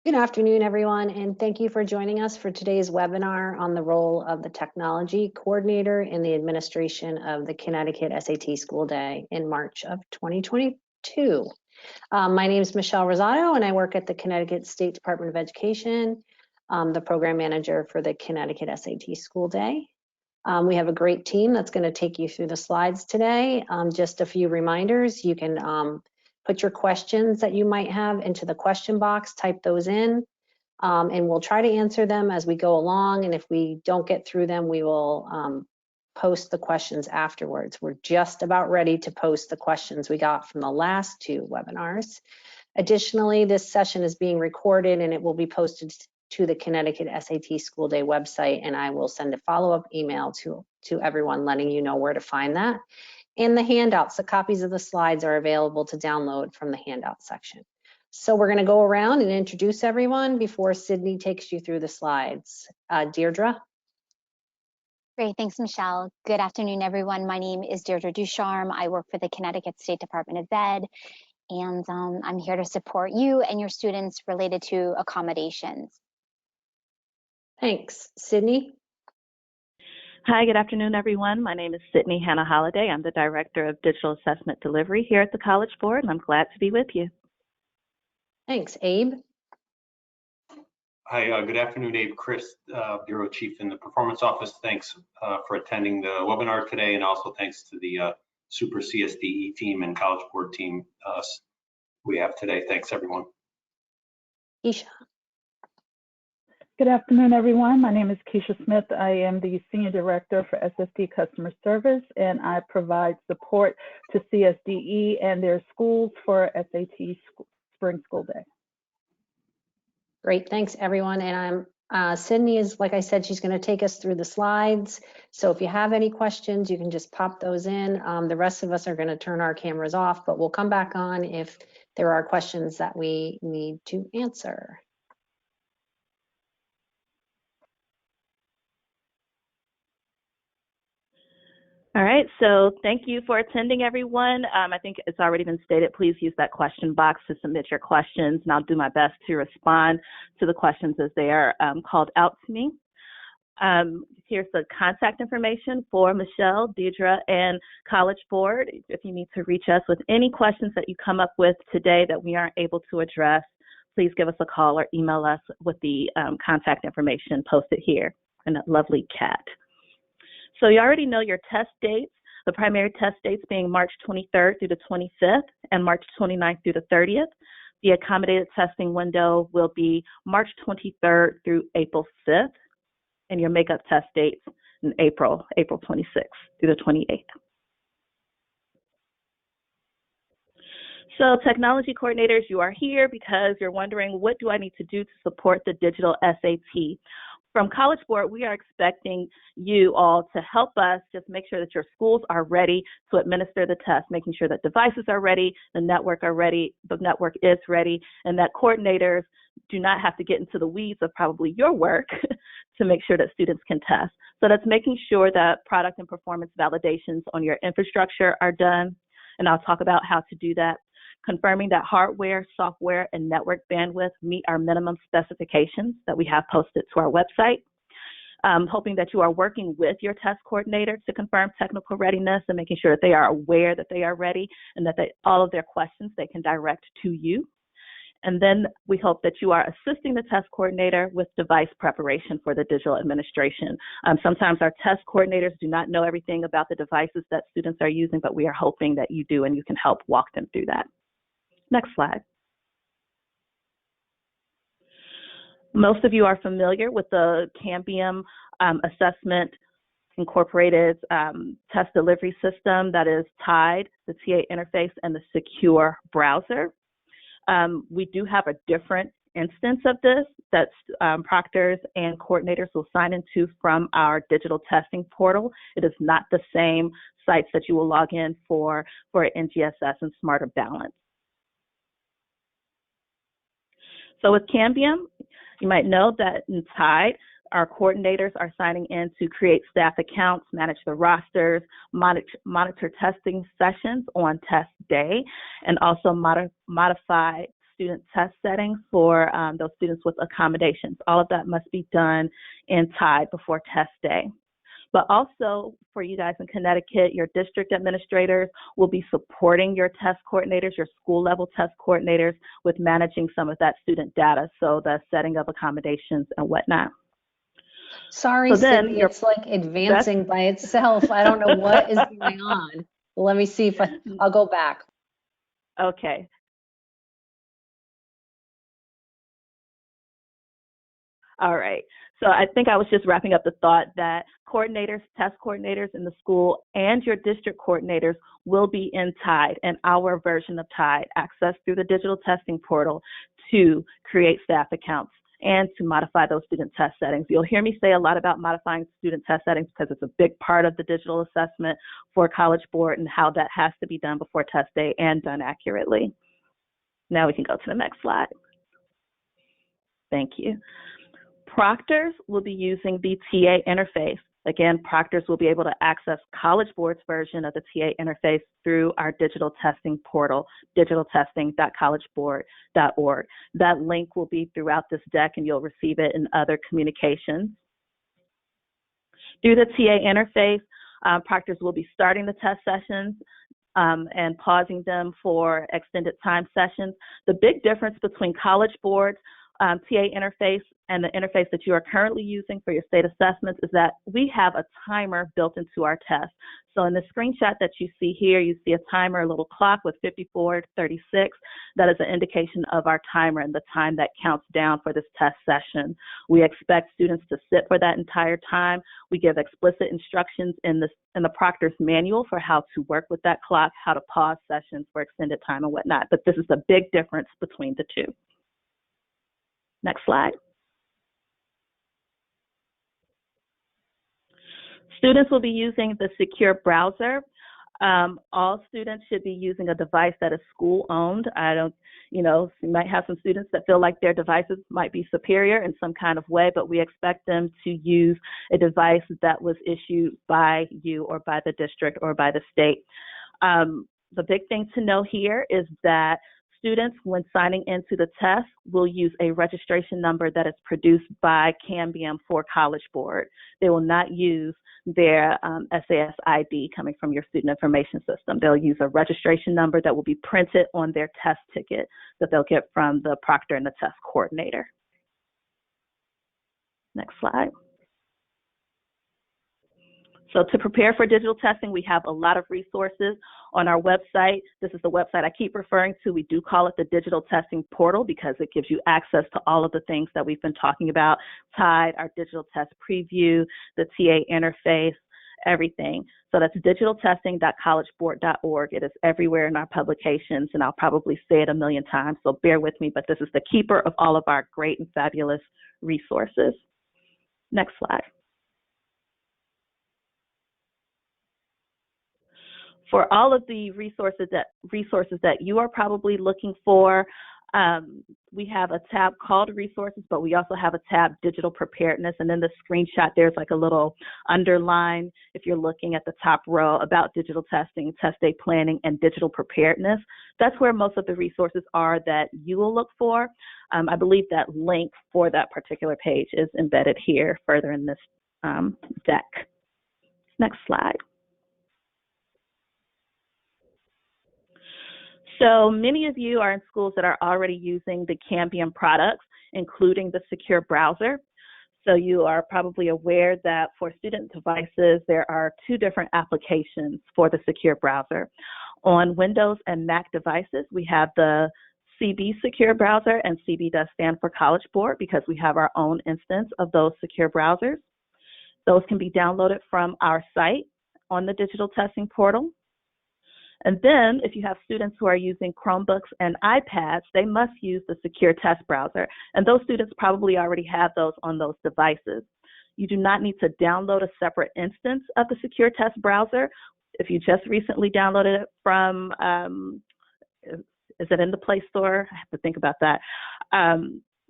Good afternoon, everyone, and thank you for joining us for today's webinar on the role of the technology coordinator in the administration of the Connecticut SAT School Day in March of 2022. My name is Michelle Rosado, and I work at the Connecticut State Department of Education, the program manager for the Connecticut SAT School Day. We have a great team that's going to take you through the slides today. Just a few reminders. You can put your questions that you might have into the question box, type those in, and we'll try to answer them as we go along. And if we don't get through them, we will post the questions afterwards. We're just about ready to post the questions we got from the last two webinars. Additionally, this session is being recorded and it will be posted to the Connecticut SAT School Day website, and I will send a follow-up email to everyone letting you know where to find that. And the handouts, the copies of the slides are available to download from the handout section. So we're going to go around and introduce everyone before Sydney takes you through the slides. Deirdre? Great, thanks, Michelle. Good afternoon, everyone. My name is Deirdre Ducharme. I work for the Connecticut State Department of Ed, and I'm here to support you and your students related to accommodations. Thanks. Sydney? Hi, good afternoon, everyone. My name is Sydney Hannah Holliday. I'm the Director of Digital Assessment Delivery here at the College Board, and I'm glad to be with you. Thanks. Abe? Hi, good afternoon, Abe Chris, Bureau Chief in the Performance Office. Thanks for attending the webinar today, and also thanks to the Super CSDE team and College Board team we have today. Thanks, everyone. Keisha? Good afternoon, everyone. My name is Keisha Smith. I am the Senior Director for SSD Customer Service, and I provide support to CSDE and their schools for SAT Spring School Day. Great, thanks everyone. And Sydney is, like I said, she's going to take us through the slides. So if you have any questions, you can just pop those in. The rest of us are going to turn our cameras off, but we'll come back on if there are questions that we need to answer. All right, so thank you for attending, everyone. I think it's already been stated, please use that question box to submit your questions, and I'll do my best to respond to the questions as they are called out to me. Here's the contact information for Michelle, Deirdre, and College Board. If you need to reach us with any questions that you come up with today that we aren't able to address, please give us a call or email us with the contact information posted here in that lovely cat. So you already know your test dates, the primary test dates being March 23rd through the 25th and March 29th through the 30th. The accommodated testing window will be March 23rd through April 5th, and your makeup test dates in April 26th through the 28th. So technology coordinators, you are here because you're wondering, what do I need to do to support the digital SAT? From College Board, we are expecting you all to help us just make sure that your schools are ready to administer the test, making sure that devices are ready, the network is ready, and that coordinators do not have to get into the weeds of probably your work to make sure that students can test. So that's making sure that product and performance validations on your infrastructure are done, and I'll talk about how to do that. Confirming that hardware, software, and network bandwidth meet our minimum specifications that we have posted to our website. Hoping that you are working with your test coordinator to confirm technical readiness and making sure that they are aware that they are ready and that all of their questions they can direct to you. And then we hope that you are assisting the test coordinator with device preparation for the digital administration. Sometimes our test coordinators do not know everything about the devices that students are using, but we are hoping that you do and you can help walk them through that. Next slide. Most of you are familiar with the Cambium assessment incorporated test delivery system that is TIDE, the TA interface, and the secure browser. We do have a different instance of this that proctors and coordinators will sign into from our digital testing portal. It is not the same sites that you will log in for NGSS and Smarter Balance. So with Cambium, you might know that in TIDE, our coordinators are signing in to create staff accounts, manage the rosters, monitor testing sessions on test day, and also modify student test settings for those students with accommodations. All of that must be done in TIDE before test day. But also for you guys in Connecticut, your district administrators will be supporting your test coordinators, your school level test coordinators with managing some of that student data, so the setting of accommodations and whatnot. Sorry, So then Sydney, it's like advancing by itself. I don't know what is going on. Let me see if I'll go back. Okay. All right. So I think I was just wrapping up the thought that coordinators, test coordinators in the school, and your district coordinators will be in TIDE and our version of TIDE, access through the digital testing portal to create staff accounts and to modify those student test settings. You'll hear me say a lot about modifying student test settings because it's a big part of the digital assessment for College Board and how that has to be done before test day and done accurately. Now we can go to the next slide. Thank you. Proctors will be using the TA interface. Again, proctors will be able to access College Board's version of the TA interface through our digital testing portal, digitaltesting.collegeboard.org. That link will be throughout this deck and you'll receive it in other communications. Through the TA interface, proctors will be starting the test sessions and pausing them for extended time sessions. The big difference between College Board's TA interface and the interface that you are currently using for your state assessments is that we have a timer built into our test. So in the screenshot that you see here, you see a timer, a little clock with 54:36. That is an indication of our timer and the time that counts down for this test session. We expect students to sit for that entire time. We give explicit instructions in the proctor's manual for how to work with that clock, how to pause sessions for extended time and whatnot. But this is a big difference between the two. Next slide. Students will be using the secure browser. All students should be using a device that is school-owned. You might have some students that feel like their devices might be superior in some kind of way, but we expect them to use a device that was issued by you or by the district or by the state. The big thing to know here is that students, when signing into the test, will use a registration number that is produced by Cambium for College Board. They will not use their SAS ID coming from your student information system. They'll use a registration number that will be printed on their test ticket that they'll get from the proctor and the test coordinator. Next slide. So to prepare for digital testing, we have a lot of resources on our website. This is the website I keep referring to. We do call it the digital testing portal because it gives you access to all of the things that we've been talking about: TIDE, our digital test preview, the TA interface, everything. So that's digitaltesting.collegeboard.org. It is everywhere in our publications, and I'll probably say it a million times, so bear with me, but this is the keeper of all of our great and fabulous resources. Next slide. For all of the resources that you are probably looking for, we have a tab called Resources, but we also have a tab Digital Preparedness. And in the screenshot, there's like a little underline, if you're looking at the top row, about digital testing, test day planning, and digital preparedness. That's where most of the resources are that you will look for. I believe that link for that particular page is embedded here further in this deck. Next slide. So many of you are in schools that are already using the Cambium products, including the secure browser. So you are probably aware that for student devices, there are two different applications for the secure browser. On Windows and Mac devices, we have the CB secure browser, and CB does stand for College Board because we have our own instance of those secure browsers. Those can be downloaded from our site on the digital testing portal. And then if you have students who are using Chromebooks and iPads, they must use the secure test browser. And those students probably already have those on those devices. You do not need to download a separate instance of the secure test browser. If you just recently downloaded it from, is it in the Play Store? I have to think about that.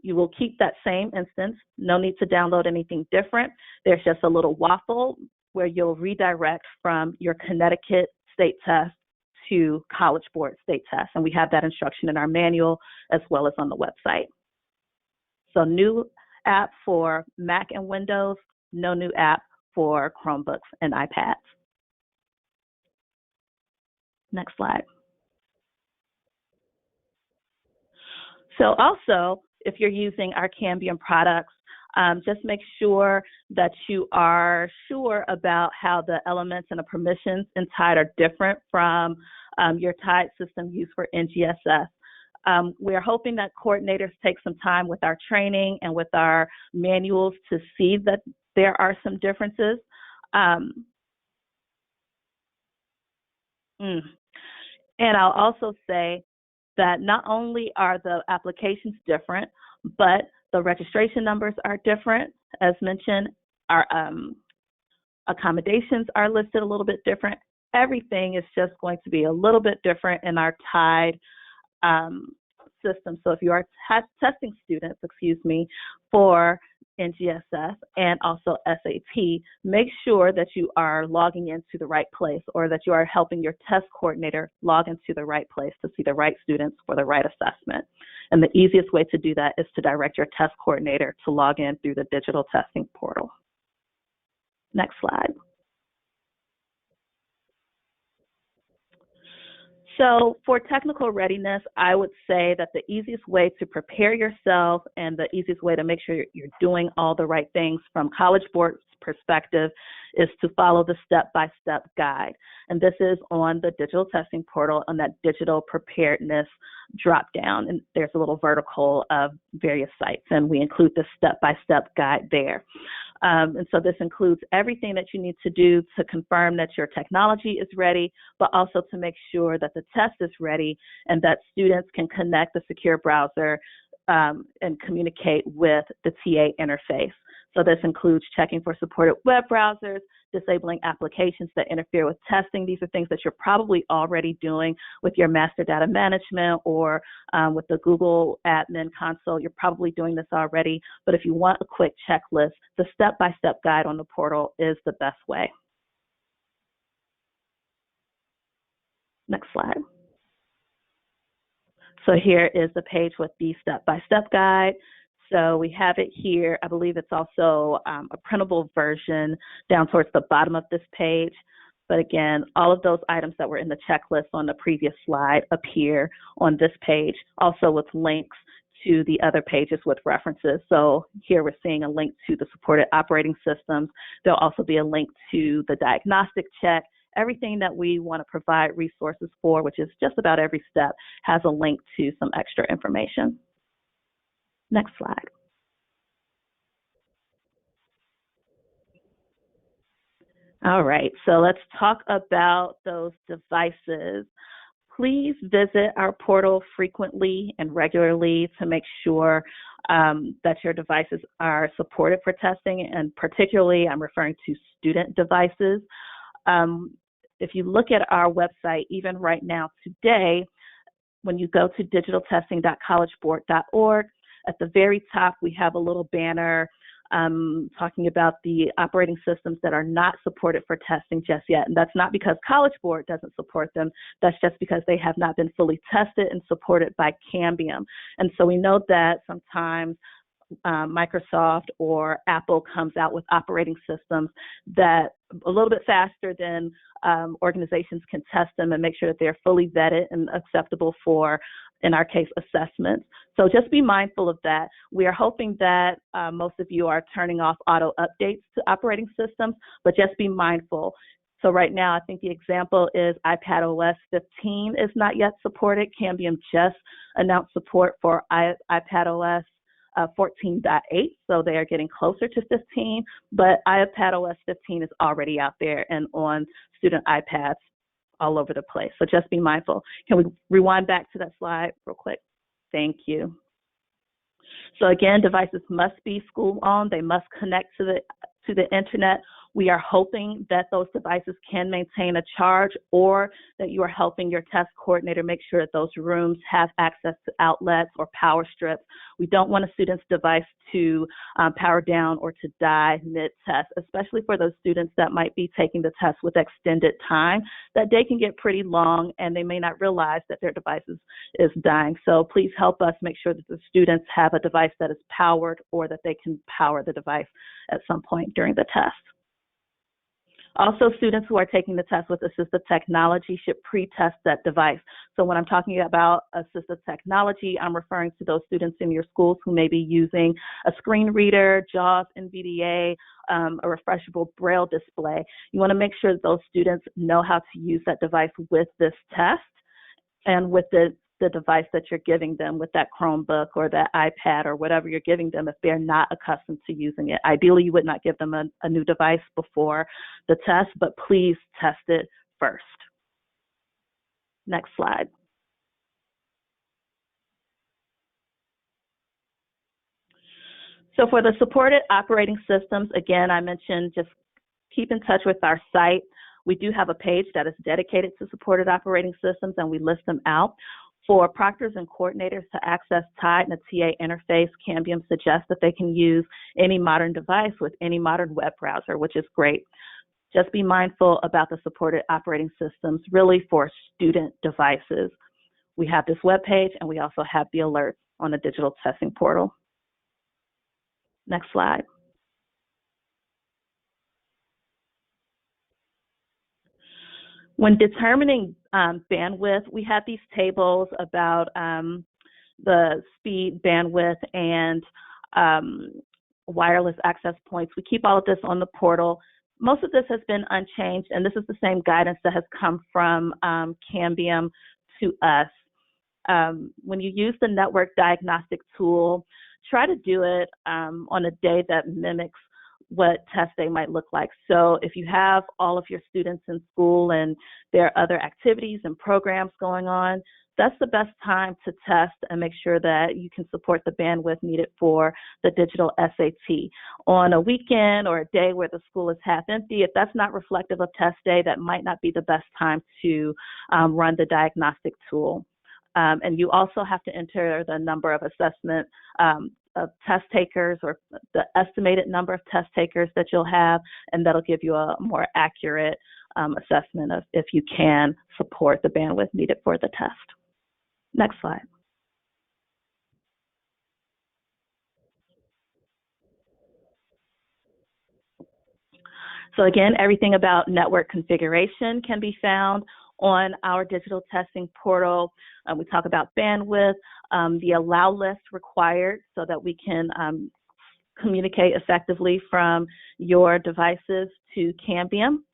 You will keep that same instance. No need to download anything different. There's just a little waffle where you'll redirect from your Connecticut state test to College Board state tests. And we have that instruction in our manual as well as on the website. So new app for Mac and Windows, no new app for Chromebooks and iPads. Next slide. So also, if you're using our Cambium products, just make sure that you are sure about how the elements and the permissions in Tide are different from your Tide system used for NGSS. We're hoping that coordinators take some time with our training and with our manuals to see that there are some differences. And I'll also say that not only are the applications different, but the registration numbers are different. As mentioned, our accommodations are listed a little bit different. Everything is just going to be a little bit different in our Tide system. So if you are testing students, for NGSS and also SAT, make sure that you are logging into the right place, or that you are helping your test coordinator log into the right place to see the right students for the right assessment. And the easiest way to do that is to direct your test coordinator to log in through the digital testing portal. Next slide. So for technical readiness, I would say that the easiest way to prepare yourself and the easiest way to make sure you're doing all the right things from College Board's perspective is to follow the step-by-step guide. And this is on the digital testing portal on that digital preparedness drop-down. And there's a little vertical of various sites, and we include the step-by-step guide there. And so this includes everything that you need to do to confirm that your technology is ready, but also to make sure that the test is ready and that students can connect the secure browser and communicate with the TA interface. So this includes checking for supported web browsers, disabling applications that interfere with testing. These are things that you're probably already doing with your master data management or with the Google admin console. You're probably doing this already, but if you want a quick checklist, the step-by-step guide on the portal is the best way. Next slide. So here is the page with the step-by-step guide. So we have it here. I believe it's also a printable version down towards the bottom of this page. But again, all of those items that were in the checklist on the previous slide appear on this page, also with links to the other pages with references. So here we're seeing a link to the supported operating systems. There'll also be a link to the diagnostic check. Everything that we want to provide resources for, which is just about every step, has a link to some extra information. Next slide. All right, so let's talk about those devices. Please visit our portal frequently and regularly to make sure that your devices are supported for testing, and particularly I'm referring to student devices. If you look at our website, even right now today, when you go to digitaltesting.collegeboard.org, at the very top, we have a little banner talking about the operating systems that are not supported for testing just yet. And that's not because College Board doesn't support them. That's just because they have not been fully tested and supported by Cambium. And so we know that sometimes Microsoft or Apple comes out with operating systems that a little bit faster than organizations can test them and make sure that they're fully vetted and acceptable for, in our case, assessments. So just be mindful of that. We are hoping that most of you are turning off auto updates to operating systems, but just be mindful. So right now, I think the example is iPadOS 15 is not yet supported. Cambium just announced support for iPadOS 14.8, so they are getting closer to 15, but iPadOS 15 is already out there and on student iPads all over the place. So just be mindful. Can we rewind back to that slide real quick? Thank you. So again, devices must be school-owned. They must connect to the internet We are hoping that those devices can maintain a charge, or that you are helping your test coordinator make sure that those rooms have access to outlets or power strips. We don't want a student's device to power down or to die mid-test, especially for those students that might be taking the test with extended time. That day can get pretty long and they may not realize that their device is dying. So please help us make sure that the students have a device that is powered, or that they can power the device at some point during the test. Also, students who are taking the test with assistive technology should pre-test that device. So when I'm talking about assistive technology, I'm referring to those students in your schools who may be using a screen reader, JAWS, NVDA, a refreshable Braille display. You want to make sure that those students know how to use that device with this test and with the device that you're giving them, with that Chromebook or that iPad or whatever you're giving them, if they're not accustomed to using it. Ideally, you would not give them a new device before the test, but please test it first. Next slide. So for the supported operating systems, again, I mentioned just keep in touch with our site. We do have a page that is dedicated to supported operating systems, and we list them out. For proctors and coordinators to access TIDE and the TA interface, Cambium suggests that they can use any modern device with any modern web browser, which is great. Just be mindful about the supported operating systems really for student devices. We have this web page, and we also have the alerts on the digital testing portal. Next slide. When determining bandwidth, we have these tables about the speed, bandwidth, and wireless access points. We keep all of this on the portal. Most of this has been unchanged, and this is the same guidance that has come from Cambium to us. When you use the network diagnostic tool, try to do it on a day that mimics what test day might look like. So if you have all of your students in school and there are other activities and programs going on, that's the best time to test and make sure that you can support the bandwidth needed for the digital SAT. On a weekend or a day where the school is half empty, if that's not reflective of test day, that might not be the best time to run the diagnostic tool. And you also have to enter the number of assessment of test takers, or the estimated number of test takers that you'll have, and that'll give you a more accurate assessment of if you can support the bandwidth needed for the test. Next slide. So again, everything about network configuration can be found on our digital testing portal. We talk about bandwidth, the allow list required so that we can communicate effectively from your devices to Cambium.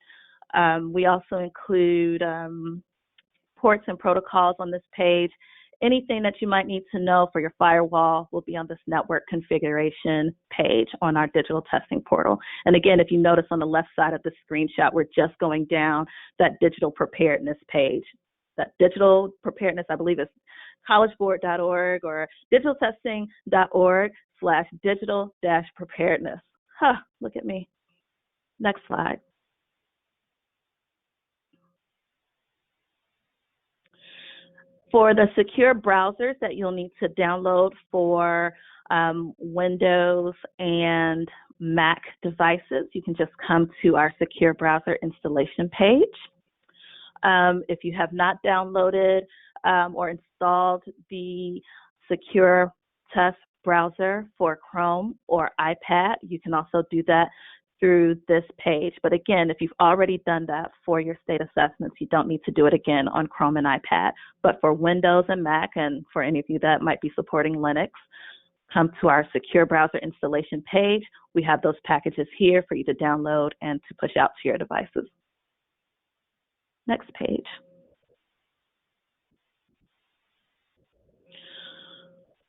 We also include ports and protocols on this page. Anything that you might need to know for your firewall will be on this network configuration page on our digital testing portal. And again, if you notice on the left side of the screenshot, we're just going down that digital preparedness page. That digital preparedness, I believe, is collegeboard.org or digitaltesting.org/digital-preparedness. Huh, look at me. Next slide. For the secure browsers that you'll need to download for Windows and Mac devices, you can just come to our secure browser installation page. If you have not downloaded or installed the secure test browser for Chrome or iPad, you can also do that through this page. But again, if you've already done that for your state assessments, you don't need to do it again on Chrome and iPad. But for Windows and Mac, and for any of you that might be supporting Linux, come to our secure browser installation page. We have those packages here for you to download and to push out to your devices. Next page.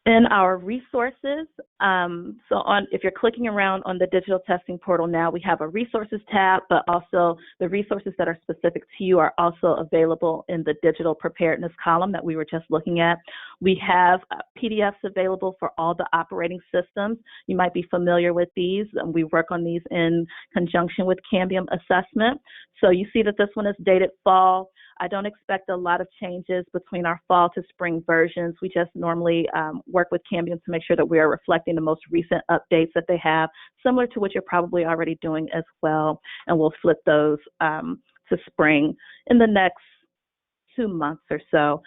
In our resources, if you're clicking around on the digital testing portal now, we have a resources tab, but also the resources that are specific to you are also available in the digital preparedness column that we were just looking at. We have PDFs available for all the operating systems. You might be familiar with these. We work on these in conjunction with Cambium assessment. So you see that this one is dated fall. I don't expect a lot of changes between our fall to spring versions. We just normally work with Cambium to make sure that we are reflecting the most recent updates that they have, similar to what you're probably already doing as well. And we'll flip those to spring in the next 2 months or so.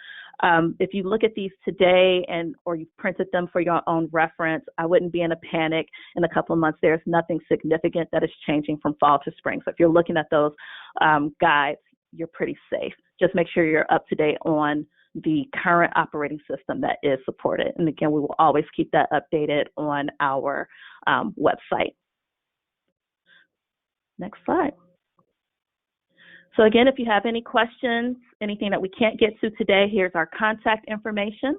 If you look at these today or you've printed them for your own reference, I wouldn't be in a panic. In a couple of months, there's nothing significant that is changing from fall to spring. So if you're looking at those guides, you're pretty safe. Just make sure you're up to date on the current operating system that is supported. And again, we will always keep that updated on our website. Next slide. So again, if you have any questions, anything that we can't get to today, here's our contact information.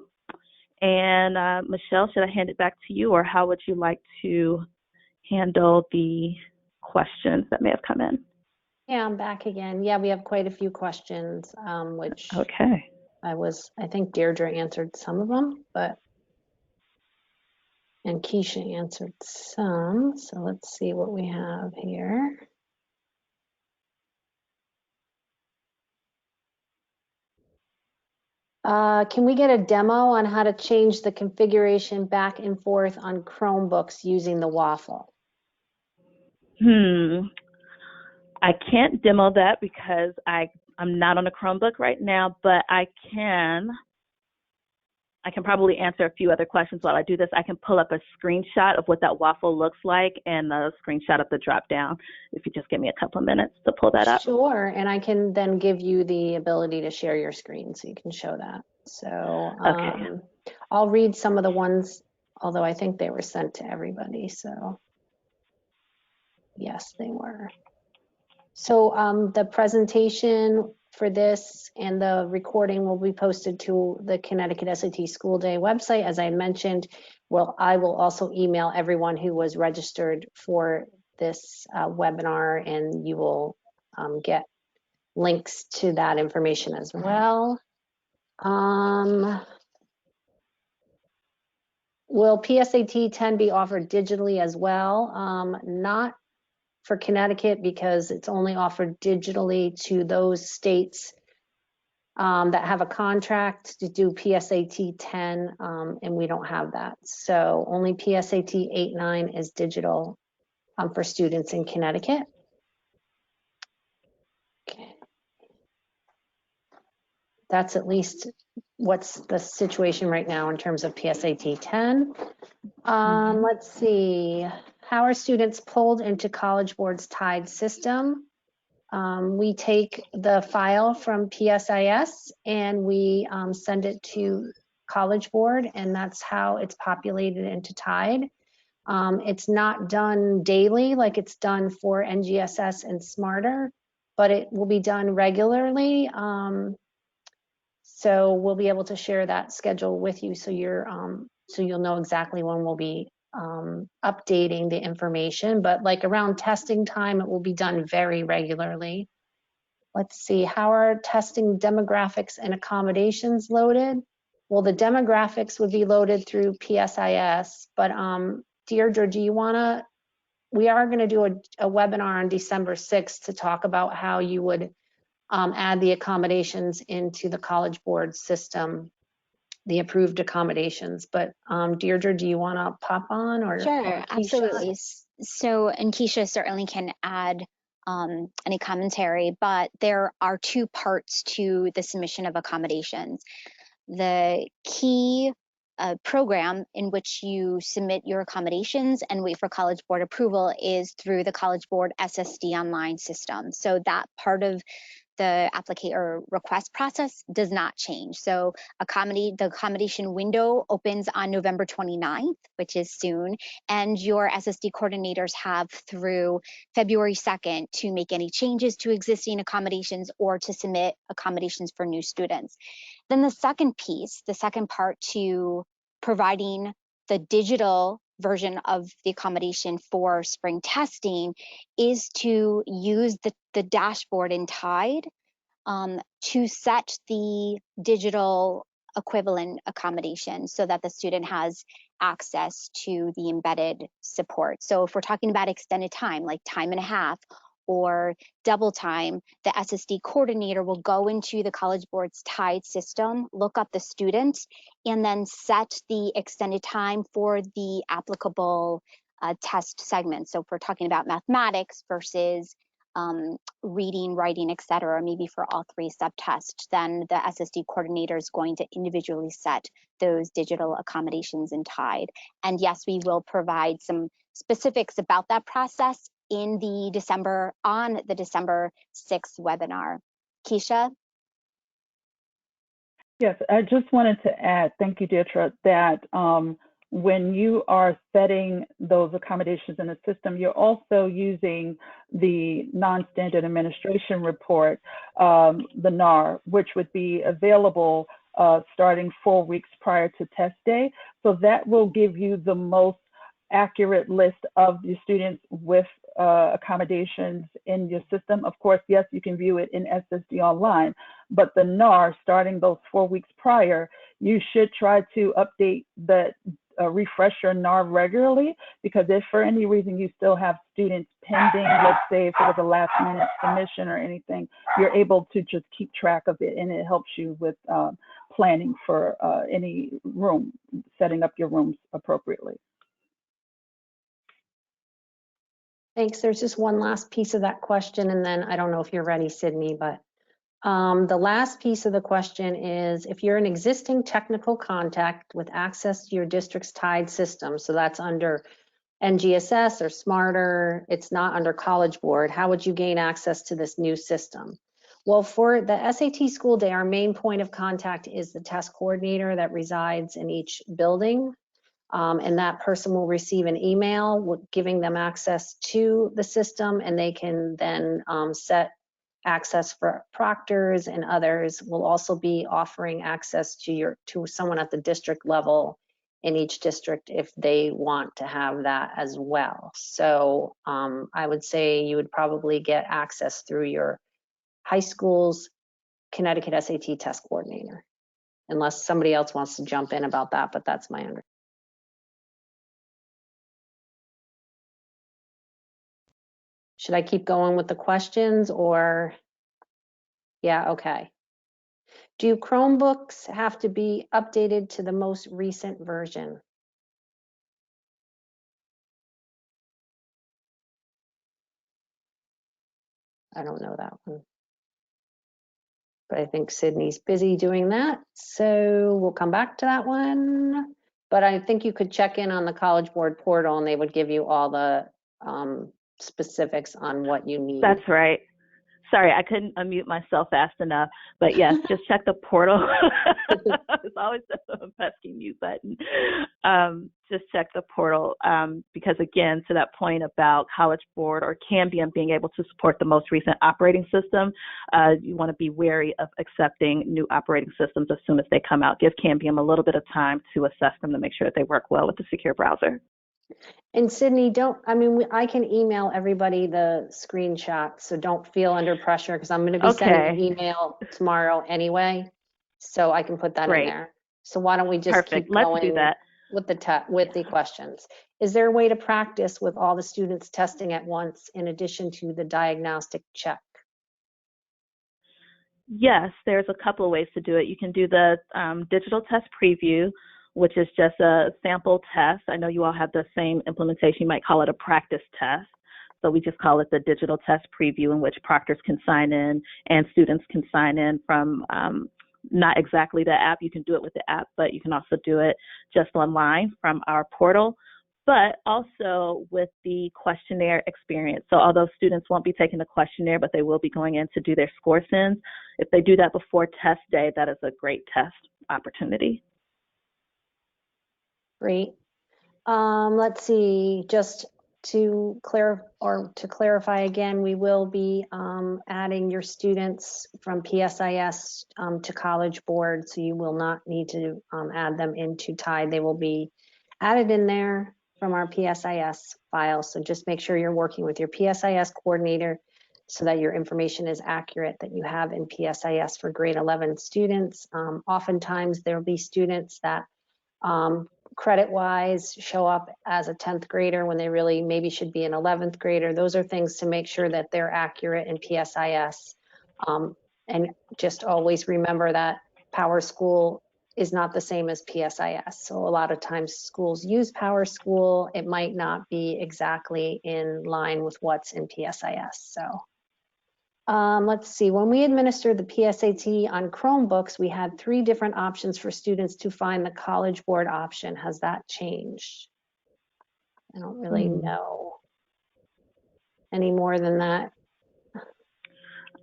And Michelle, should I hand it back to you, or how would you like to handle the questions that may have come in? Yeah, I'm back again. Yeah, we have quite a few questions, which Okay. I think Deirdre answered some of them, and Keisha answered some. So let's see what we have here. Can we get a demo on how to change the configuration back and forth on Chromebooks using the waffle? I can't demo that because I'm not on a Chromebook right now, but I can probably answer a few other questions while I do this. I can pull up a screenshot of what that waffle looks like and a screenshot of the drop down, if you just give me a couple of minutes to pull that up. Sure, and I can then give you the ability to share your screen so you can show that. So Okay. I'll read some of the ones, although I think they were sent to everybody. So yes, they were. So the presentation for this and the recording will be posted to the Connecticut SAT School Day website. As I mentioned, I will also email everyone who was registered for this webinar, and you will get links to that information as well. Will PSAT 10 be offered digitally as well? Not for Connecticut, because it's only offered digitally to those states that have a contract to do PSAT 10, and we don't have that. So only PSAT 8-9 is digital for students in Connecticut. Okay. That's at least what's the situation right now in terms of PSAT 10. Let's see. How are students pulled into College Board's TIDE system? We take the file from PSIS and we send it to College Board, and that's how it's populated into TIDE. It's not done daily like it's done for NGSS and Smarter, but it will be done regularly. So we'll be able to share that schedule with you, so you'll know exactly when we'll be updating the information. But like around testing time, it will be done very regularly. Let's see, how are testing demographics and accommodations loaded? Well, the demographics would be loaded through PSIS, but Deirdre, we are gonna do a webinar on December 6th to talk about how you would add the accommodations into the College Board system, the approved accommodations. But Deirdre, do you want to pop on, or Sure, Keisha? absolutely. So, and Keisha certainly can add any commentary, but there are two parts to the submission of accommodations. The key program in which you submit your accommodations and wait for College Board approval is through the College Board SSD online system. So that part of the applicant or request process does not change. So the accommodation window opens on November 29th, which is soon, and your SSD coordinators have through February 2nd to make any changes to existing accommodations or to submit accommodations for new students. Then the second piece, the second part to providing the digital version of the accommodation for spring testing is to use the dashboard in Tide to set the digital equivalent accommodation so that the student has access to the embedded support. So if we're talking about extended time, like time and a half or double time, the SSD coordinator will go into the College Board's Tide system, look up the student, and then set the extended time for the applicable test segment. So if we're talking about mathematics versus reading, writing, etc., maybe for all 3 subtests, then the SSD coordinator is going to individually set those digital accommodations in Tide. And yes, we will provide some specifics about that process in the December 6th webinar. Keisha? Yes, I just wanted to add, thank you, Deirdre, that when you are setting those accommodations in the system, you're also using the non-standard administration report, the NAR, which would be available starting 4 weeks prior to test day. So that will give you the most accurate list of your students with accommodations in your system. Of course, yes, you can view it in SSD Online, but the NAR, starting those 4 weeks prior, you should try to update the refresh your NAR regularly, because if for any reason you still have students pending, let's say if it was a last minute submission or anything, you're able to just keep track of it, and it helps you with planning for any room, setting up your rooms appropriately. Thanks. There's just one last piece of that question, and then I don't know if you're ready, Sydney, but the last piece of the question is, if you're an existing technical contact with access to your district's Tide system, so that's under NGSS or Smarter, it's not under College Board, how would you gain access to this new system? Well, for the SAT School Day, our main point of contact is the test coordinator that resides in each building. And that person will receive an email giving them access to the system, and they can then set access for proctors, and others will also be offering access to someone at the district level in each district if they want to have that as well. So I would say you would probably get access through your high school's Connecticut SAT test coordinator, unless somebody else wants to jump in about that, but that's my understanding. Should I keep going with the questions, or? Yeah, okay. Do Chromebooks have to be updated to the most recent version? I don't know that one, but I think Sydney's busy doing that, so we'll come back to that one. But I think you could check in on the College Board portal, and they would give you all the specifics on what you need. That's right. Sorry, I couldn't unmute myself fast enough, but yes, just check the portal. It's always a pesky mute button. Just check the portal because, again, to that point about College Board or Cambium being able to support the most recent operating system, you want to be wary of accepting new operating systems as soon as they come out. Give Cambium a little bit of time to assess them to make sure that they work well with the secure browser. And Sydney, I can email everybody the screenshot, so don't feel under pressure, because I'm going to be sending an email tomorrow anyway, so I can put that in there. So why don't we just keep going? Let's do that. With the questions. Is there a way to practice with all the students testing at once in addition to the diagnostic check? Yes, there's a couple of ways to do it. You can do the digital test preview, which is just a sample test. I know you all have the same implementation. You might call it a practice test. So we just call it the digital test preview, in which proctors can sign in and students can sign in from not exactly the app. You can do it with the app, but you can also do it just online from our portal, but also with the questionnaire experience. So although students won't be taking the questionnaire, but they will be going in to do their score sends, if they do that before test day, that is a great test opportunity. Great. Let's see, just to clarify again, we will be adding your students from PSIS to College Board, so you will not need to add them into TIDE. They will be added in there from our PSIS file. So just make sure you're working with your PSIS coordinator so that your information is accurate that you have in PSIS for grade 11 students. Oftentimes there will be students that credit-wise show up as a 10th grader when they really maybe should be an 11th grader. Those are things to make sure that they're accurate in PSIS. And just always remember that PowerSchool is not the same as PSIS. So a lot of times schools use PowerSchool. It might not be exactly in line with what's in PSIS. So let's see, when we administered the PSAT on Chromebooks, we had 3 different options for students to find the College Board option. Has that changed? I don't really know any more than that.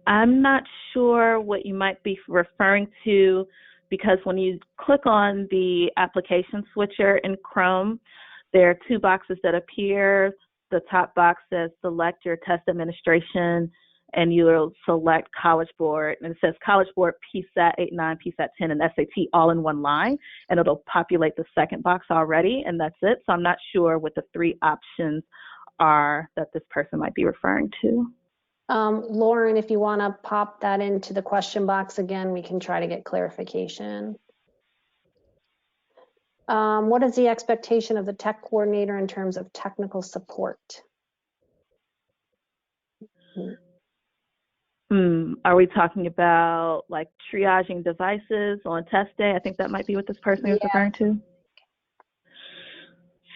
I'm not sure what you might be referring to, because when you click on the application switcher in Chrome, there are 2 boxes that appear. The top box says select your test administration, and you'll select College Board, and it says College Board PSAT 8-9, PSAT 10, and SAT all in one line, and it'll populate the second box already, and that's it. So I'm not sure what the 3 options are that this person might be referring to. Lauren, if you want to pop that into the question box again, we can try to get clarification. What is the expectation of the tech coordinator in terms of technical support? Are we talking about like triaging devices on test day? I think that might be what this person is referring to.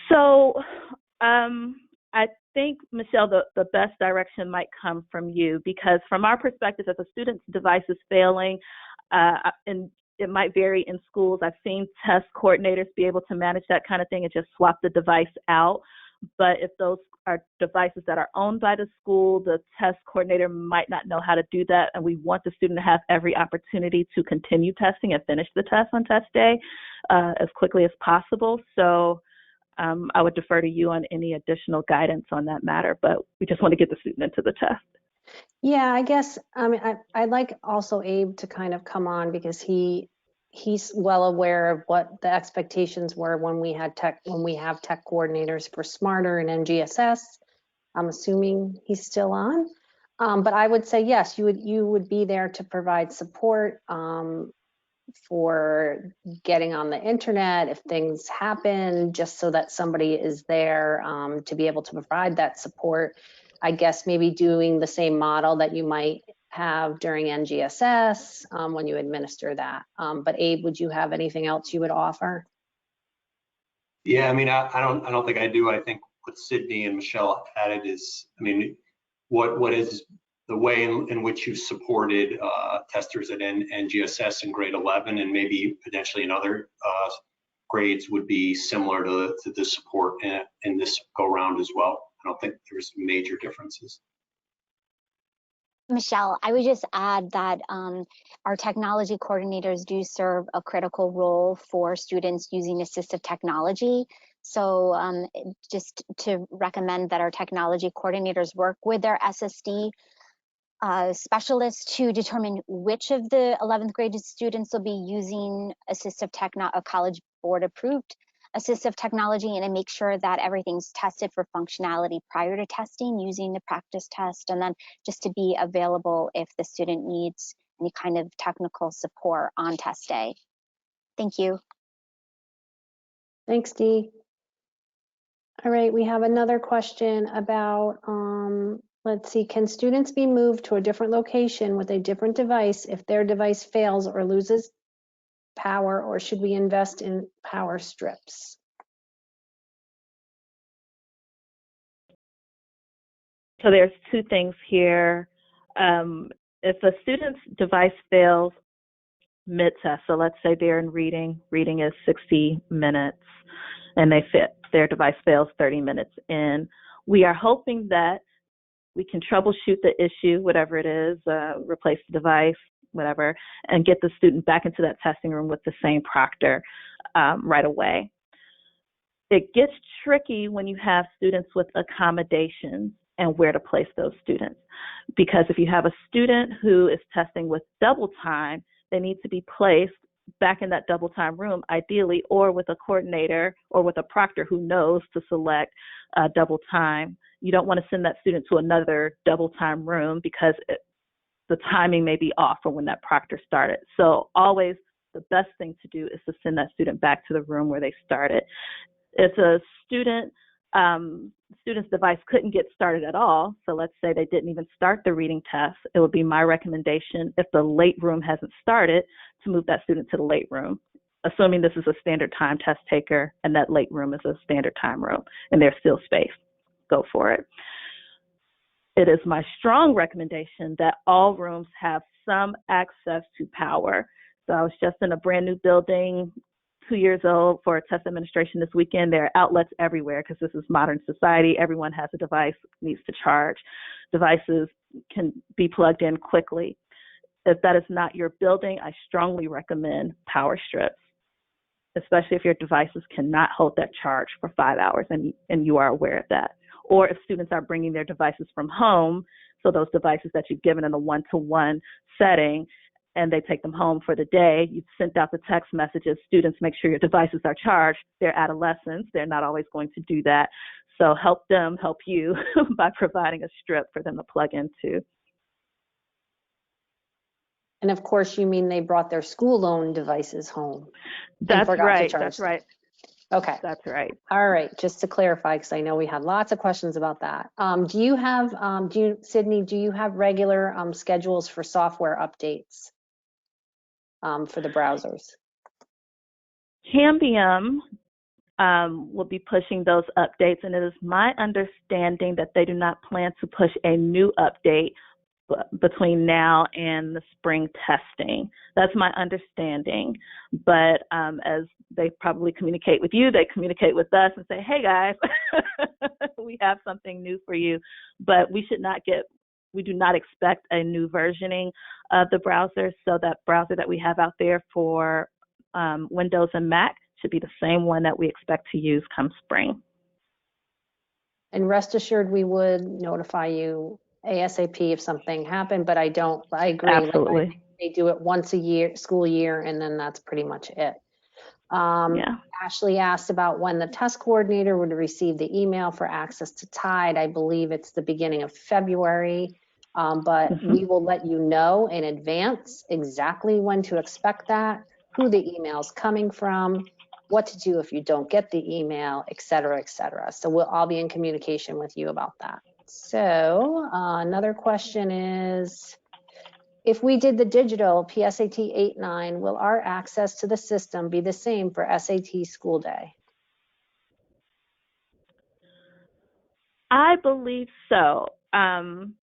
So I think, Michelle, the best direction might come from you, because from our perspective, if a student's device is failing, and it might vary in schools, I've seen test coordinators be able to manage that kind of thing and just swap the device out. But if those are devices that are owned by the school, the test coordinator might not know how to do that, and we want the student to have every opportunity to continue testing and finish the test on test day as quickly as possible. So I would defer to you on any additional guidance on that matter, but we just want to get the student into the test. Yeah, I guess, I mean, I'd like also Abe to kind of come on, because he's well aware of what the expectations were when we have tech coordinators for Smarter and NGSS. I'm assuming he's still on. But I would say, yes, you would be there to provide support for getting on the internet if things happen, just so that somebody is there to be able to provide that support. I guess maybe doing the same model that you might have during NGSS when you administer that. But Abe, would you have anything else you would offer? Yeah, I mean, I don't think I do. I think what Sydney and Michelle added is, I mean, what is the way in which you supported testers at NGSS in grade 11 and maybe potentially in other grades would be similar to the support in this go round as well. I don't think there's major differences. Michelle, I would just add that our technology coordinators do serve a critical role for students using assistive technology. So just to recommend that our technology coordinators work with their SSD specialists to determine which of the 11th grade students will be using assistive technology, College Board approved assistive technology, and make sure that everything's tested for functionality prior to testing using the practice test, and then just to be available if the student needs any kind of technical support on test day. Thank you. Thanks, Dee. All right, we have another question about, let's see, can students be moved to a different location with a different device if their device fails or loses power, or should we invest in power strips? So there's 2 things here. If a student's device fails mid-test, so let's say they're in reading is 60 minutes, and their device fails 30 minutes in, we are hoping that we can troubleshoot the issue, whatever it is, replace the device, whatever, and get the student back into that testing room with the same proctor right away. It gets tricky when you have students with accommodations and where to place those students. Because if you have a student who is testing with double time, they need to be placed back in that double time room, ideally, or with a coordinator or with a proctor who knows to select double time. You don't want to send that student to another double time room because the timing may be off from when that proctor started. So always the best thing to do is to send that student back to the room where they started. If a student's device couldn't get started at all, so let's say they didn't even start the reading test, it would be my recommendation, if the late room hasn't started, to move that student to the late room, assuming this is a standard time test taker and that late room is a standard time room and there's still space. Go for it. It is my strong recommendation that all rooms have some access to power. So I was just in a brand new building, 2 years old, for a test administration this weekend. There are outlets everywhere because this is modern society. Everyone has a device, needs to charge. Devices can be plugged in quickly. If that is not your building, I strongly recommend power strips, especially if your devices cannot hold that charge for 5 hours and you are aware of that. Or if students are bringing their devices from home, so those devices that you've given in a one-to-one setting, and they take them home for the day, you've sent out the text messages, students, make sure your devices are charged. They're adolescents. They're not always going to do that. So help them help you by providing a strip for them to plug into. And of course, you mean they brought their school-owned devices home? That's forgot to right. charge That's right. Okay. That's right. All right. Just to clarify, because I know we had lots of questions about that. Sydney, do you have regular schedules for software updates for the browsers? Cambium will be pushing those updates, and it is my understanding that they do not plan to push a new update between now and the spring testing. That's my understanding. But as they probably communicate with you, they communicate with us and say, hey guys, we have something new for you. But we do not expect a new versioning of the browser. So that browser that we have out there for Windows and Mac should be the same one that we expect to use come spring. And rest assured, we would notify you ASAP if something happened, but I agree. Absolutely. Like, they do it once a year, school year, and then that's pretty much it. Yeah. Ashley asked about when the test coordinator would receive the email for access to TIDE. I believe it's the beginning of February, but we will let you know in advance exactly when to expect that, who the email is coming from, what to do if you don't get the email, et cetera, et cetera. So I'll be in communication with you about that. So another question is, if we did the digital PSAT 8-9, will our access to the system be the same for SAT school day? I believe so. And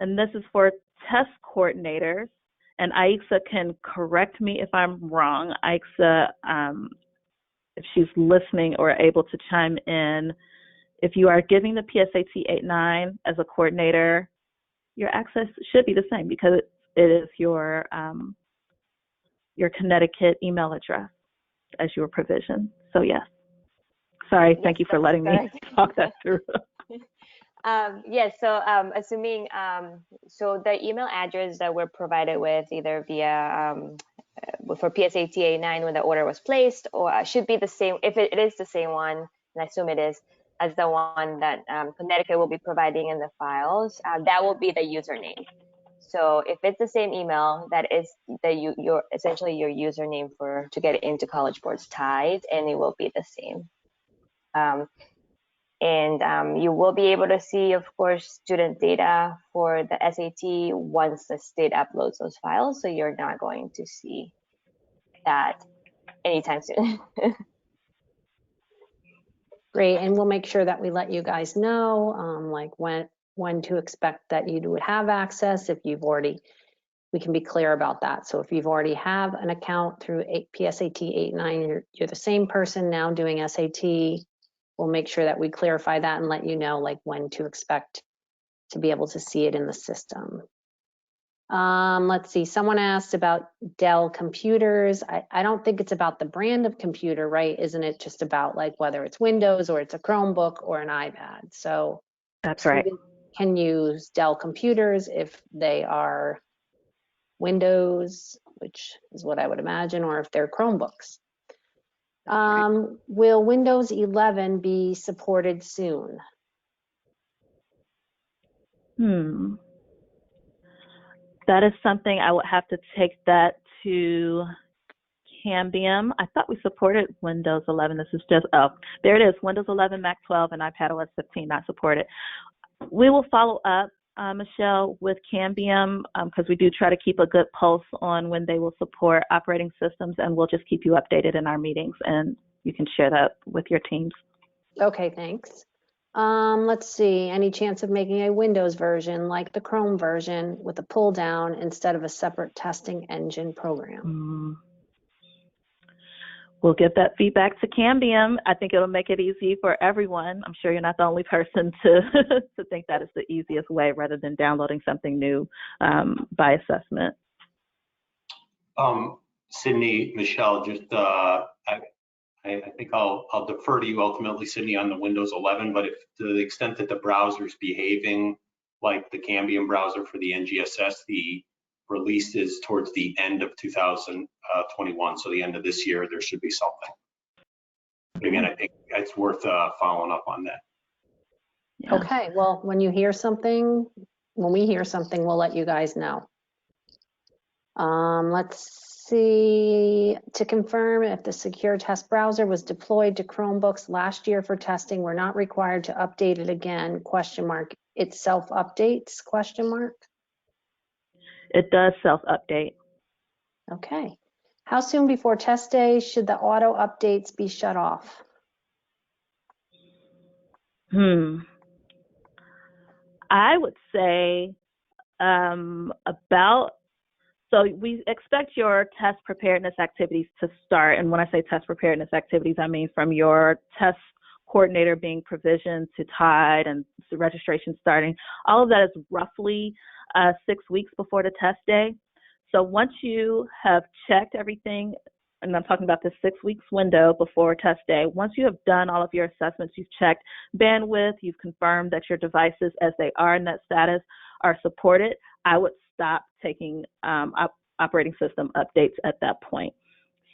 this is for test coordinators. And Aixa can correct me if I'm wrong. Aixa, if she's listening or able to chime in, if you are giving the PSAT 8-9 as a coordinator, your access should be the same because it is your Connecticut email address as your provision. So yes. Sorry, thank you for letting me talk that through. Yes, so assuming, so the email address that we're provided with either via, for PSAT 8-9 when the order was placed, or should be the same, if it is the same one, and I assume it is, as the one that Connecticut will be providing in the files, that will be the username. So if it's the same email, that is your essentially your username to get into College Board's TIDE, and it will be the same. And you will be able to see, of course, student data for the SAT once the state uploads those files. So you're not going to see that anytime soon. Great, and we'll make sure that we let you guys know, like when to expect that you would have access. If you've already, we can be clear about that. So if you've already have an account through PSAT 8-9, you're the same person now doing SAT. We'll make sure that we clarify that and let you know like when to expect to be able to see it in the system. Let's see, someone asked about Dell computers. I don't think it's about the brand of computer, right? Isn't it just about like whether it's Windows or it's a Chromebook or an iPad? So That's right. students can use Dell computers if they are Windows, which is what I would imagine, or if they're Chromebooks. Will Windows 11 be supported soon? That is something I would have to take that to Cambium. I thought we supported Windows 11. This is just, oh, there it is, Windows 11, Mac 12, and iPadOS 15 not supported. We will follow up, Michelle, with Cambium because we do try to keep a good pulse on when they will support operating systems, and we'll just keep you updated in our meetings, and you can share that with your teams. Okay, thanks. Let's see, any chance of making a Windows version like the Chrome version with a pull down instead of a separate testing engine program? We'll get that feedback to Cambium. I think it'll make it easy for everyone. I'm sure you're not the only person to to think that is the easiest way rather than downloading something new by assessment. Sydney, Michelle, just I think I'll defer to you ultimately, Sydney, on the Windows 11, but if to the extent that the browser is behaving like the Cambium browser for the NGSS, the release is towards the end of 2021, so the end of this year, there should be something. But again, I think it's worth following up on that. Yeah. Okay, well, when we hear something, we'll let you guys know. Let's see, to confirm if the secure test browser was deployed to Chromebooks last year for testing, we're not required to update it again, question mark. It self-updates, question mark? It does self-update. Okay. How soon before test day should the auto updates be shut off? I would say so we expect your test preparedness activities to start. And when I say test preparedness activities, I mean from your test coordinator being provisioned to tied and registration starting. All of that is roughly 6 weeks before the test day. So once you have checked everything, and I'm talking about the 6 weeks window before test day, once you have done all of your assessments, you've checked bandwidth, you've confirmed that your devices as they are in that status are supported, I would stop taking operating system updates at that point.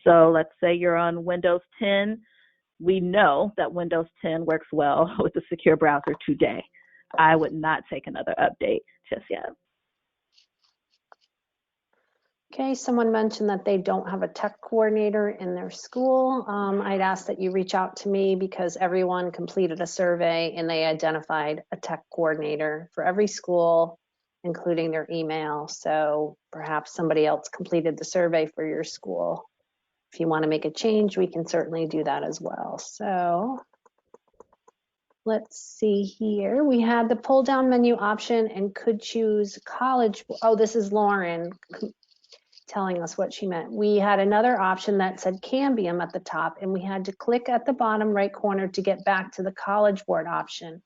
So let's say you're on Windows 10. We know that Windows 10 works well with the secure browser today. I would not take another update just yet. Okay, someone mentioned that they don't have a tech coordinator in their school. I'd ask that you reach out to me because everyone completed a survey and they identified a tech coordinator for every school, including their email. So perhaps somebody else completed the survey for your school. If you want to make a change, we can certainly do that as well. So let's see here. We had the pull down menu option and could choose college. Oh, this is Lauren telling us what she meant. We had another option that said Cambium at the top, and we had to click at the bottom right corner to get back to the College Board option.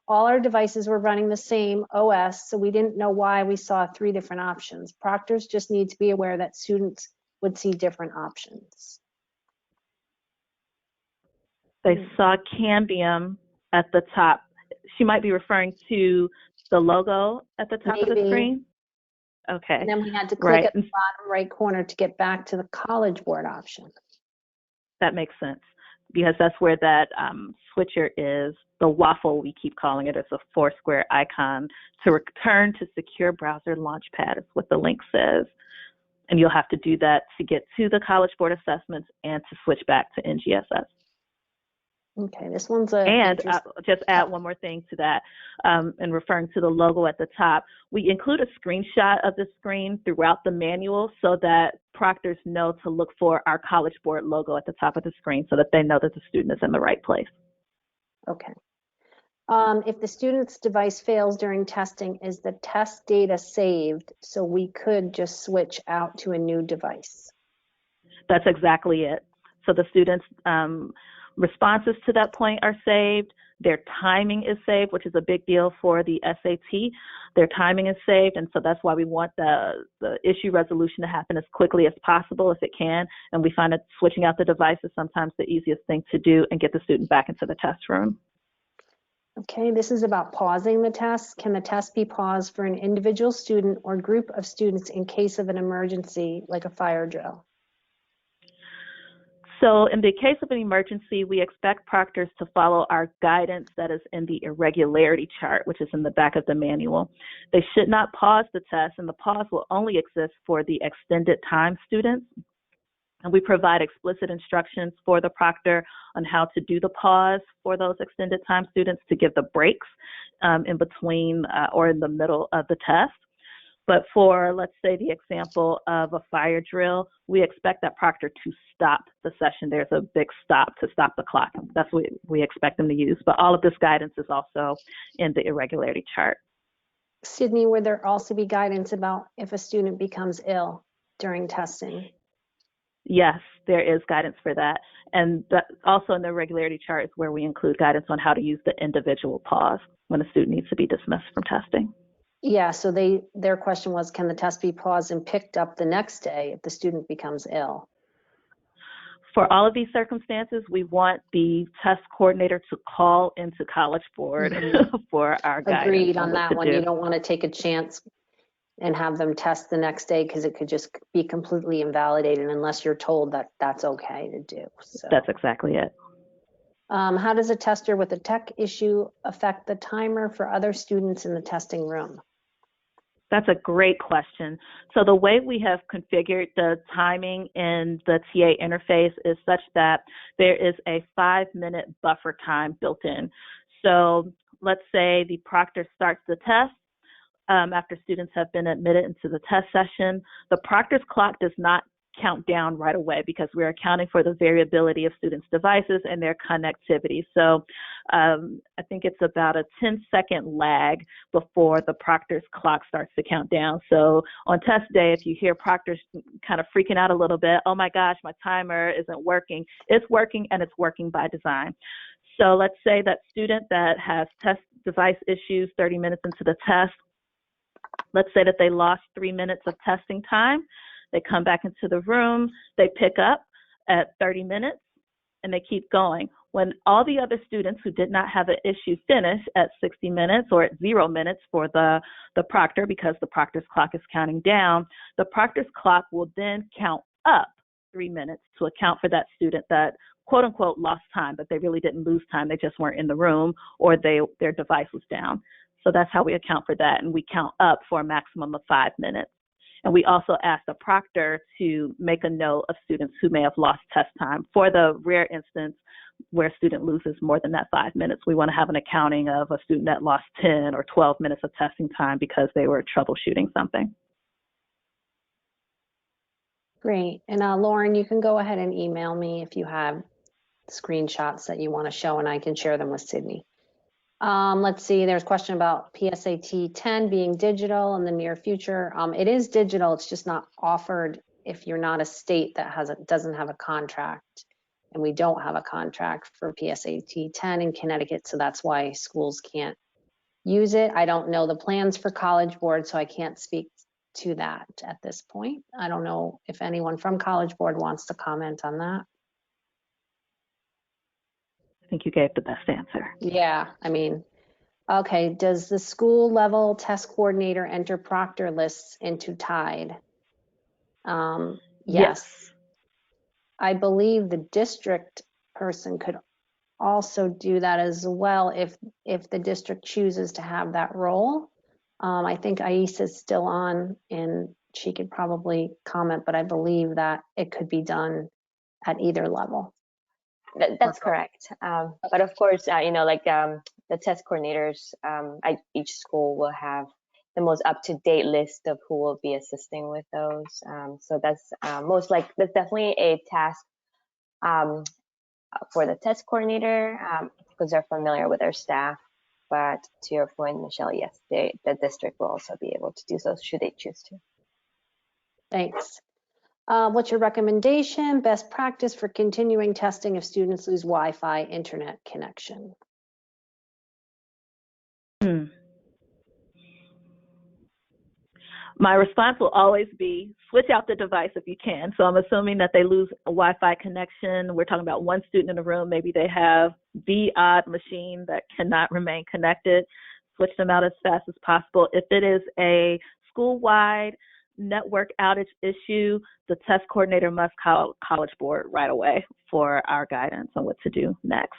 All our devices were running the same OS, so we didn't know why we saw 3 different options. Proctors just need to be aware that students would see different options. They saw Cambium at the top. She might be referring to the logo at the top of the screen. Okay. And then we had to click at the bottom right corner to get back to the College Board option. That makes sense because that's where that switcher is, the waffle we keep calling it. It's a 4 square icon to return to Secure Browser Launchpad is what the link says. And you'll have to do that to get to the College Board assessments and to switch back to NGSS. Okay, this one's and just add one more thing to that, in referring to the logo at the top, we include a screenshot of the screen throughout the manual so that proctors know to look for our College Board logo at the top of the screen so that they know that the student is in the right place. Okay. If the student's device fails during testing, is the test data saved so we could just switch out to a new device? That's exactly it. So the students responses to that point are saved. Their timing is saved, which is a big deal for the SAT. Their timing is saved, and so that's why we want the issue resolution to happen as quickly as possible if it can. And we find that switching out the device is sometimes the easiest thing to do and get the student back into the test room. Okay, this is about pausing the test. Can the test be paused for an individual student or group of students in case of an emergency, like a fire drill? So in the case of an emergency, we expect proctors to follow our guidance that is in the irregularity chart, which is in the back of the manual. They should not pause the test, and the pause will only exist for the extended time students. And we provide explicit instructions for the proctor on how to do the pause for those extended time students to give the breaks in between or in the middle of the test. But for, let's say, the example of a fire drill, we expect that proctor to stop the session. There's a big stop to stop the clock. That's what we expect them to use. But all of this guidance is also in the irregularity chart. Sydney, would there also be guidance about if a student becomes ill during testing? Yes, there is guidance for that. And also in the irregularity chart is where we include guidance on how to use the individual pause when a student needs to be dismissed from testing. Yeah, so their question was, can the test be paused and picked up the next day if the student becomes ill? For all of these circumstances, we want the test coordinator to call into College Board for our guidance. Agreed on that one. You don't want to take a chance and have them test the next day because it could just be completely invalidated unless you're told that that's okay to do. So. That's exactly it. How does a tester with a tech issue affect the timer for other students in the testing room? That's a great question. So the way we have configured the timing in the TA interface is such that there is a 5-minute buffer time built in. So let's say the proctor starts the test after students have been admitted into the test session. The proctor's clock does not count down right away because we're accounting for the variability of students' devices and their connectivity. So I think it's about a 10-second lag before the proctor's clock starts to count down. So on test day, if you hear proctors kind of freaking out a little bit, oh my gosh, my timer isn't working, it's working, and it's working by design. So let's say that student that has test device issues 30 minutes into the test, let's say that they lost 3 minutes of testing time. They come back into the room, they pick up at 30 minutes, and they keep going. When all the other students who did not have an issue finish at 60 minutes or at 0 minutes for the proctor, because the proctor's clock is counting down, the proctor's clock will then count up 3 minutes to account for that student that quote unquote lost time, but they really didn't lose time. They just weren't in the room or their device was down. So that's how we account for that. And we count up for a maximum of 5 minutes. And we also ask the proctor to make a note of students who may have lost test time. For the rare instance where a student loses more than that 5 minutes, we want to have an accounting of a student that lost 10 or 12 minutes of testing time because they were troubleshooting something. Great. And Lauren, you can go ahead and email me if you have screenshots that you want to show, and I can share them with Sydney. Let's see, there's a question about PSAT 10 being digital in the near future. It is digital, it's just not offered if you're not a state that doesn't have a contract. And we don't have a contract for PSAT 10 in Connecticut, so that's why schools can't use it. I don't know the plans for College Board, so I can't speak to that at this point. I don't know if anyone from College Board wants to comment on that. I think you gave the best answer. Yeah, I mean, okay, does the school level test coordinator enter proctor lists into TIDE? Yes. I believe the district person could also do that as well if the district chooses to have that role. I think Aisa's still on and she could probably comment, but I believe that it could be done at either level. That's correct. But of course, like the test coordinators, each school will have the most up-to-date list of who will be assisting with those. So that's that's definitely a task for the test coordinator because they're familiar with their staff. But to your point, Michelle, yes, the district will also be able to do so should they choose to. Thanks. What's your recommendation? Best practice for continuing testing if students lose Wi-Fi internet connection? My response will always be switch out the device if you can. So I'm assuming that they lose a Wi-Fi connection. We're talking about one student in the room. Maybe they have the odd machine that cannot remain connected. Switch them out as fast as possible. If it is a school-wide network outage issue, the test coordinator must call College Board right away for our guidance on what to do next.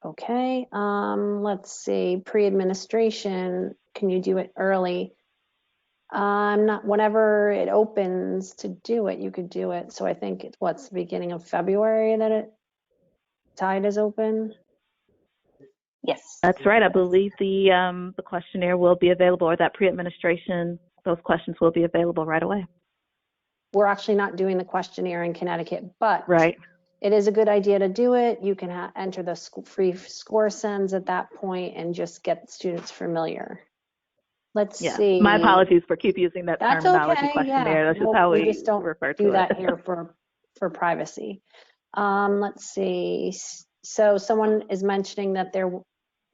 Okay, let's see, pre-administration, can you do it early? Whenever it opens to do it, you could do it. So I think it's what's the beginning of February that Tide is open? Yes. That's right. I believe the questionnaire will be available, or that pre-administration, those questions will be available right away. We're actually not doing the questionnaire in Connecticut, but Right. it is a good idea to do it. You can enter the free score sends at that point and just get students familiar. Let's see. My apologies for keep using that That's terminology, okay. questionnaire. Yeah. That's just Nope, how we just don't refer to do it. that here for privacy. Let's see. So someone is mentioning that their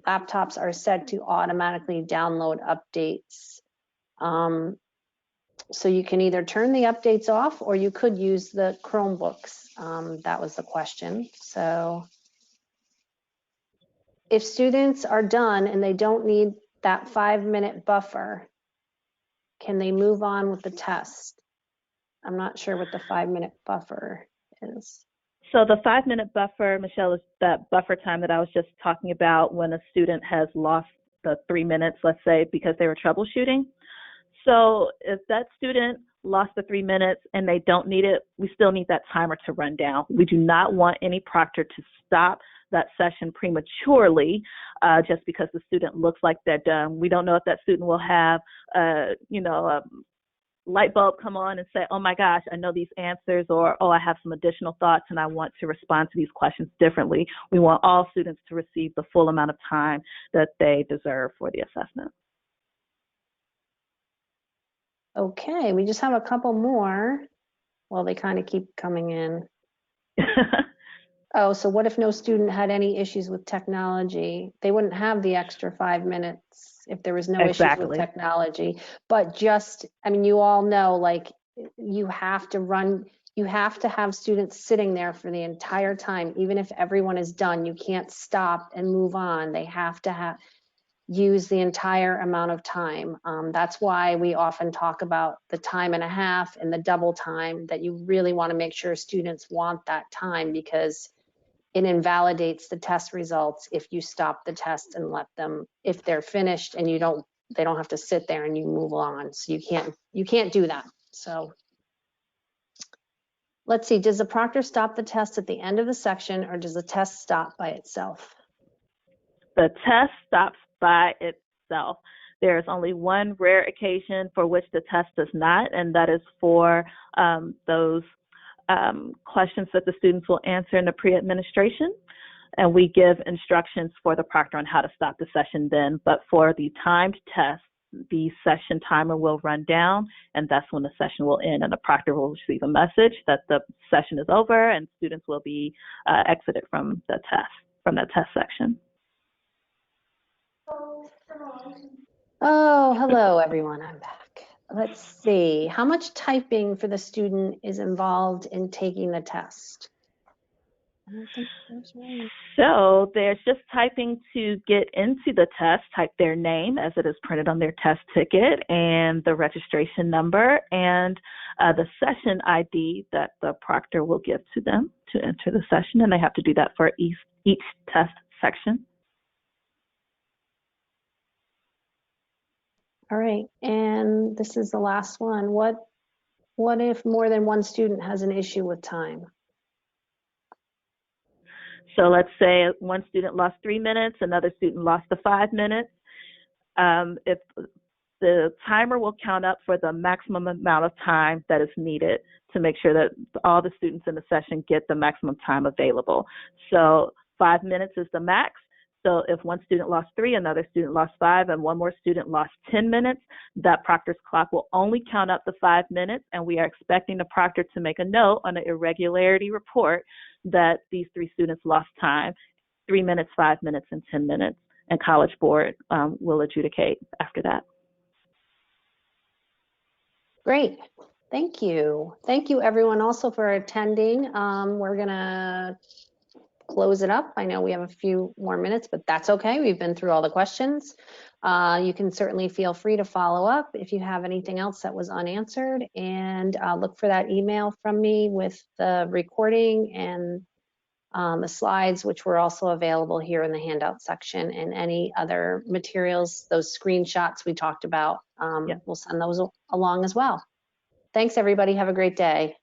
laptops are set to automatically download updates. So you can either turn the updates off or you could use the Chromebooks. That was the question. So if students are done and they don't need that 5-minute buffer, can they move on with the test? I'm not sure what the 5-minute buffer is. So the 5-minute buffer, Michelle, is that buffer time that I was just talking about when a student has lost the 3 minutes, let's say, because they were troubleshooting. So if that student lost the 3 minutes and they don't need it, we still need that timer to run down. We do not want any proctor to stop that session prematurely just because the student looks like they're done. We don't know if that student will have, a light bulb come on and say, oh my gosh, I know these answers, or, oh, I have some additional thoughts and I want to respond to these questions differently. We want all students to receive the full amount of time that they deserve for the assessment. Okay, we just have a couple more. Well, they kind of keep coming in. Oh, so what if no student had any issues with technology? They wouldn't have the extra 5 minutes if there was no issues with technology. But just, I mean, you all know, like, you have to have students sitting there for the entire time, even if everyone is done. You can't stop and move on. They have to use the entire amount of time. That's why we often talk about the time and a half and the double time, that you really want to make sure students want that time, because it invalidates the test results if you stop the test and let them, if they're finished and they don't have to sit there and you move on. So you can't do that. So let's see, does the proctor stop the test at the end of the section, or does the test stop by itself? The test stops by itself. There is only one rare occasion for which the test does not, and that is for those questions that the students will answer in the pre-administration, and we give instructions for the proctor on how to stop the session then. But for the timed test, the session timer will run down, and that's when the session will end, and the proctor will receive a message that the session is over and students will be exited from the test, from that test section. Oh, hello everyone, I'm back. Let's see, how much typing for the student is involved in taking the test? I don't think that's right. So there's just typing to get into the test, type their name as it is printed on their test ticket, and the registration number, and the session ID that the proctor will give to them to enter the session, and they have to do that for each test section. All right, and this is the last one. What if more than one student has an issue with time? So let's say one student lost 3 minutes, another student lost the 5 minutes. If the timer will count up for the maximum amount of time that is needed to make sure that all the students in the session get the maximum time available. So 5 minutes is the max. So if one student lost 3, another student lost 5, and one more student lost 10 minutes, that proctor's clock will only count up the 5 minutes, and we are expecting the proctor to make a note on the irregularity report that these 3 students lost time, 3 minutes, 5 minutes, and 10 minutes, and College Board will adjudicate after that. Great. Thank you. Thank you everyone also for attending. We're gonna close it up. I know we have a few more minutes, but that's okay. We've been through all the questions. You can certainly feel free to follow up if you have anything else that was unanswered, and look for that email from me with the recording and the slides, which were also available here in the handout section, and any other materials, those screenshots we talked about. We'll send those along as well. Thanks, everybody. Have a great day.